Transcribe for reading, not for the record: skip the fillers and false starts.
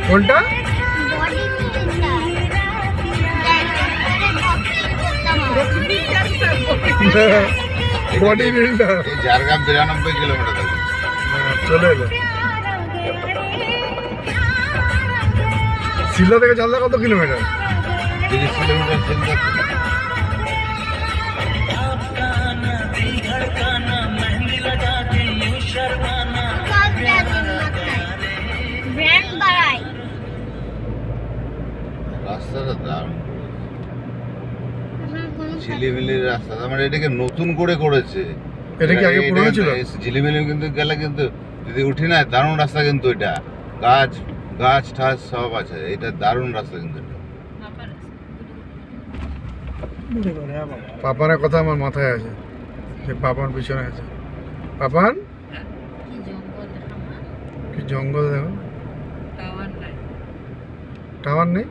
কোনটা? Body builder. Jhargram 92 kilometre থাকে। চলে এলো। শিলদা থেকে ঝালদা কত কিলোমিটার? 30 কিলোমিটার চিন্তা। রাস্তাটা দারুণ, ঝিলিমিলির রাস্তা। তার মানে এটাকে নতুন করে করেছে। এটা কি আগে পুরনো ছিল? ঝিলিমিলি কিন্তু গেলে কিন্তু যদি উঠি না, দারুণ রাস্তা কিন্তু এটা। গাছ গাছ ঠাছ সব আছে, এটা দারুণ রাস্তা কিন্তু এটা। পাপানের কথা আমার মাথায় আছে, যে পাপান পিছনে আছে। পাপান কি জঙ্গল দেখো। টাওয়ার নেই।